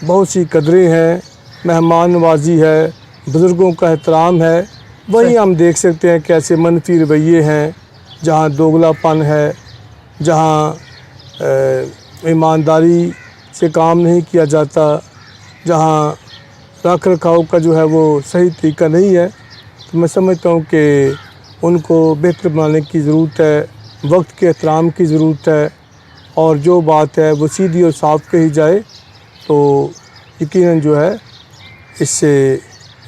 بہت سی قدریں ہیں، مہمان نوازی ہے، بزرگوں کا احترام ہے، وہیں ہم دیکھ سکتے ہیں کیسے منفی رویے ہیں، جہاں دوگلا پن ہے، جہاں ایمانداری سے کام نہیں کیا جاتا، جہاں رکھ رکھاؤ کا جو ہے وہ صحیح طریقہ نہیں ہے، تو میں سمجھتا ہوں کہ ان کو بہتر بنانے کی ضرورت ہے، وقت کے احترام کی ضرورت ہے، اور جو بات ہے وہ سیدھی اور صاف کہی جائے تو یقیناً جو ہے اس سے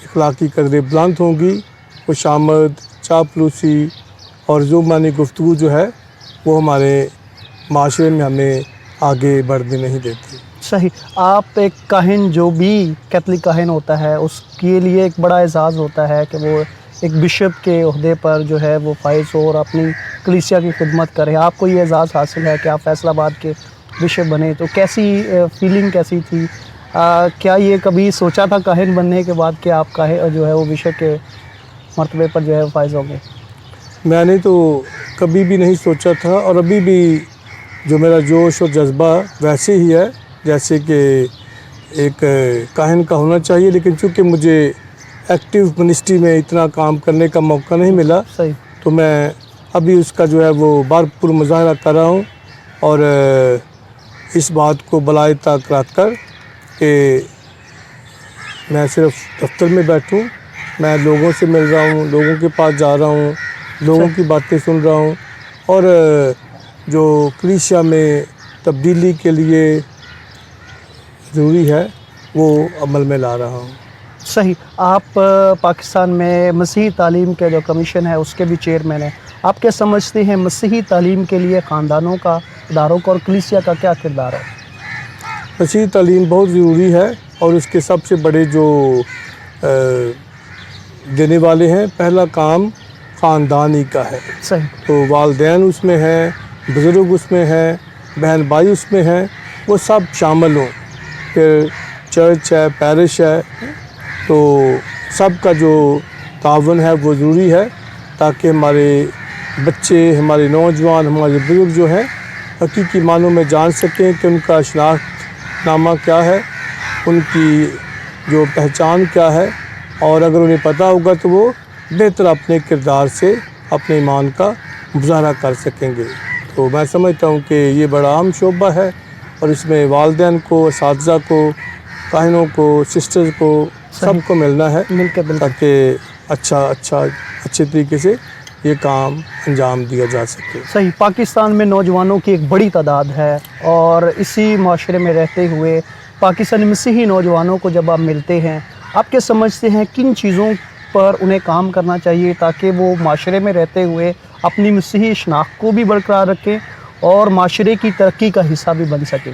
اخلاقی قدریں بلند ہوں گی، خوش آمد، چاپلوسی اور ذوبانی گفتگو جو ہے وہ ہمارے معاشرے میں ہمیں آگے بڑھنے نہیں دیتی۔ صحیح، آپ ایک کاہن جو بھی کیتھولک کاہن ہوتا ہے اس کے لیے ایک بڑا اعزاز ہوتا ہے کہ وہ ایک بشپ کے عہدے پر جو ہے وہ فائز ہو اور اپنی کلیسیا کی خدمت کرے۔ آپ کو یہ اعزاز حاصل ہے کہ آپ فیصل آباد کے بشپ بنے، تو کیسی فیلنگ کیسی تھی؟ کیا یہ کبھی سوچا تھا کاہن بننے کے بعد کہ آپ جو ہے وہ بشپ کے مرتبے پر جو ہے فائز ہوں گے؟ میں نے تو کبھی بھی نہیں سوچا تھا، اور ابھی بھی جو میرا جوش اور جذبہ ویسے ہی ہے جیسے کہ ایک کاہن کا ہونا چاہیے، لیکن چونکہ مجھے ایکٹیو منسٹری میں اتنا کام کرنے کا موقع نہیں ملا، صحیح، تو میں ابھی اس کا جو ہے وہ بھرپور مظاہرہ کر رہا ہوں، اور اس بات کو بالائے طاق رکھ کر کہ میں صرف دفتر میں بیٹھوں، میں لوگوں سے مل رہا ہوں، لوگوں کے پاس جا رہا ہوں، لوگوں کی باتیں سن رہا ہوں، اور جو کلیسیا میں تبدیلی کے لیے ضروری ہے وہ عمل میں لا رہا ہوں۔ صحیح، آپ پاکستان میں مسیحی تعلیم کے جو کمیشن ہے اس کے بھی چیئرمین ہیں، آپ کیا سمجھتے ہیں مسیحی تعلیم کے لیے خاندانوں کا، اداروں کا اور کلیسیا کا کیا کردار ہے؟ مسیحی تعلیم بہت ضروری ہے، اور اس کے سب سے بڑے جو دینے والے ہیں، پہلا کام خاندانی کا ہے۔ صحیح، تو والدین اس میں ہیں، بزرگ اس میں ہیں، بہن بھائی اس میں ہیں، وہ سب شامل ہوں، پھر چرچ ہے، پیرش ہے، تو سب کا جو تعاون ہے وہ ضروری ہے، تاکہ ہمارے بچے، ہمارے نوجوان، ہمارے بزرگ جو ہیں حقیقی معنوں میں جان سکیں کہ ان کا شناخت نامہ کیا ہے، ان کی جو پہچان کیا ہے، اور اگر انہیں پتہ ہوگا تو وہ بہتر اپنے کردار سے اپنے ایمان کا مظاہرہ کر سکیں گے۔ تو میں سمجھتا ہوں کہ یہ بڑا اہم شعبہ ہے، اور اس میں والدین کو، اساتذہ کو، کاہنوں کو، سسٹرز کو، سب کو ملنا ہے، بالکل تاکہ اچھے طریقے سے یہ کام انجام دیا جا سکے۔ صحیح، پاکستان میں نوجوانوں کی ایک بڑی تعداد ہے، اور اسی معاشرے میں رہتے ہوئے پاکستانی مسیحی نوجوانوں کو جب آپ ملتے ہیں، آپ کیا سمجھتے ہیں کن چیزوں پر انہیں کام کرنا چاہیے تاکہ وہ معاشرے میں رہتے ہوئے اپنی مسیحی شناخت کو بھی برقرار رکھیں اور معاشرے کی ترقی کا حصہ بھی بن سکیں؟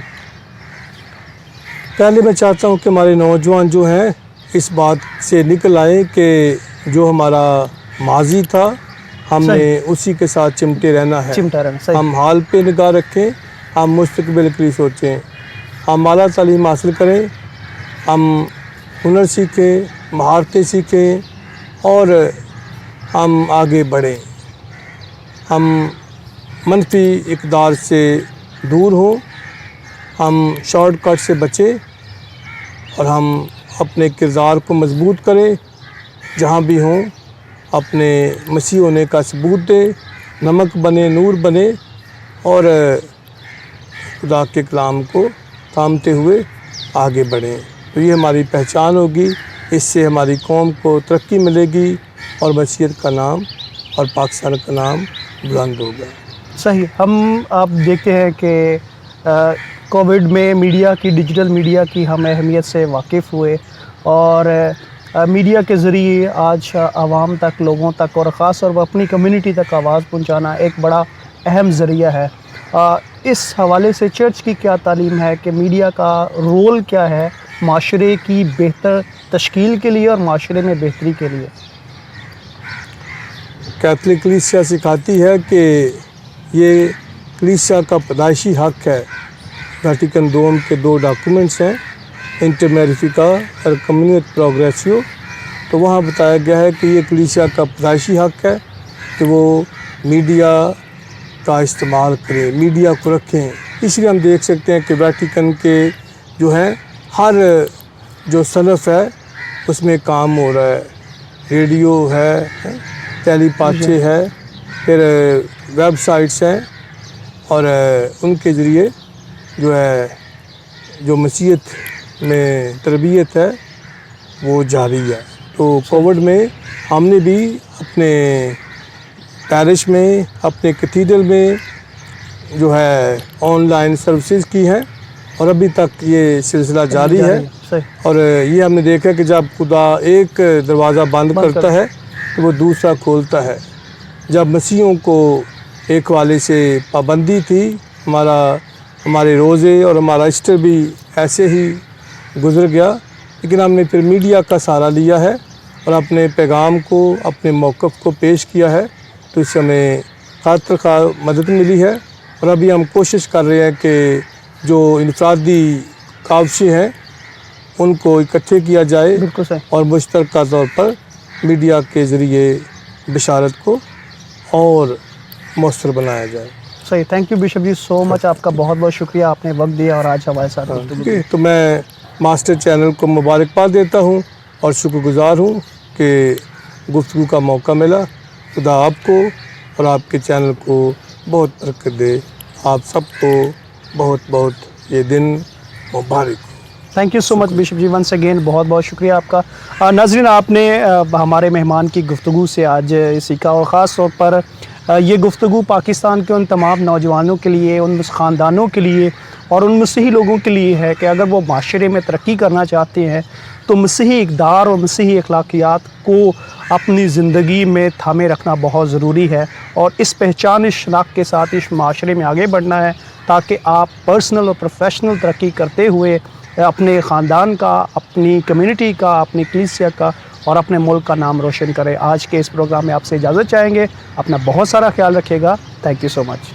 پہلے میں چاہتا ہوں کہ ہمارے نوجوان جو ہیں اس بات سے نکل آئیں کہ جو ہمارا ماضی تھا ہم نے اسی کے ساتھ چمٹے رہنا ہے، ہم حال پہ نگاہ رکھیں، ہم مستقبل کے لیے سوچیں، ہم اعلیٰ تعلیم حاصل کریں، ہم ہنر سیکھیں، مہارتیں سیکھیں، اور ہم آگے بڑھیں، ہم منفی اقدار سے دور ہوں، ہم شارٹ کٹ سے بچیں، اور ہم اپنے کردار کو مضبوط کریں، جہاں بھی ہوں اپنے مسیح ہونے کا ثبوت دیں، نمک بنے، نور بنے، اور خدا کے کلام کو تھامتے ہوئے آگے بڑھیں۔ تو یہ ہماری پہچان ہوگی، اس سے ہماری قوم کو ترقی ملے گی، اور مسیحیت کا نام اور پاکستان کا نام بلند ہوگا۔ صحیح، آپ دیکھتے ہیں کہ کووڈ میں میڈیا کی، ڈیجیٹل میڈیا کی ہم اہمیت سے واقف ہوئے، اور میڈیا کے ذریعے آج عوام تک، لوگوں تک، اور خاص طور پر اپنی کمیونٹی تک آواز پہنچانا ایک بڑا اہم ذریعہ ہے۔ اس حوالے سے چرچ کی کیا تعلیم ہے کہ میڈیا کا رول کیا ہے معاشرے کی بہتر تشکیل کے لیے اور معاشرے میں بہتری کے لیے؟ کیتھولک کلیسیا سکھاتی ہے کہ یہ کلیسیا کا پیدائشی حق ہے۔ ویٹیکن دوم کے 2 ڈاکومنٹس ہیں، انٹر میریفیکا اور کمیونیٹ پروگریسیو، تو وہاں بتایا گیا ہے کہ یہ کلیسیا کا پیدائشی حق ہے کہ وہ میڈیا کا استعمال کریں، میڈیا کو رکھیں۔ اس لیے ہم دیکھ سکتے ہیں کہ ویٹیکن کے جو ہیں ہر جو صنف ہے اس میں کام ہو رہا ہے. ریڈیو ہے, ٹیلی پاچے ہے, پھر ویب سائٹس ہیں, اور ان کے ذریعے جو ہے جو مسیحیت میں تربیت ہے وہ جاری ہے. تو کووڈ میں ہم نے بھی اپنے پیرش میں, اپنے کیتھیڈرل میں جو ہے آن لائن سروسز کی ہیں, اور ابھی تک یہ سلسلہ جاری ہے. اور یہ ہم نے دیکھا کہ جب خدا ایک دروازہ بند کرتا ہے تو وہ دوسرا کھولتا ہے. جب مسیحیوں کو ایک حوالے سے پابندی تھی, ہمارے روزے اور ہمارا ایسٹر بھی ایسے ہی گزر گیا, لیکن ہم نے پھر میڈیا کا سہارا لیا ہے اور اپنے پیغام کو, اپنے موقف کو پیش کیا ہے, تو اس سے ہمیں خاطر خواہ مدد ملی ہے. اور ابھی ہم کوشش کر رہے ہیں کہ جو انفرادی کاوشیں ہیں ان کو اکٹھے کیا جائے اور مشترکہ طور پر میڈیا کے ذریعے بشارت کو اور مؤثر بنایا جائے. صحیح. تھینک یو بشپ جی سو مچ, آپ کا بہت بہت شکریہ, آپ نے وقت دیا اور آج ہمارے ساتھ گفتگو کی. تو میں ماسٹر چینل کو مبارکباد دیتا ہوں اور شکر گزار ہوں کہ گفتگو کا موقع ملا. خدا آپ کو اور آپ کے چینل کو بہت برکت دے. آپ سب کو بہت بہت یہ دن مبارک. Thank you so much bishop ji, once again بہت بہت شکریہ آپ کا. ناظرین, آپ نے ہمارے مہمان کی گفتگو سے آج سیکھا, اور خاص طور پر یہ گفتگو پاکستان کے ان تمام نوجوانوں کے لیے, ان خاندانوں کے لیے اور ان مسیحی لوگوں کے لیے ہے کہ اگر وہ معاشرے میں ترقی کرنا چاہتے ہیں تو مسیحی اقدار اور مسیحی اخلاقیات کو اپنی زندگی میں تھامے رکھنا بہت ضروری ہے, اور اس پہچان, اس شناخت کے ساتھ اس معاشرے میں آگے بڑھنا ہے تاکہ آپ پرسنل اور پروفیشنل ترقی کرتے ہوئے اپنے خاندان کا, اپنی کمیونٹی کا, اپنی کلیسیا کا اور اپنے ملک کا نام روشن کریں. آج کے اس پروگرام میں آپ سے اجازت چاہیں گے. اپنا بہت سارا خیال رکھیے گا. Thank you so much.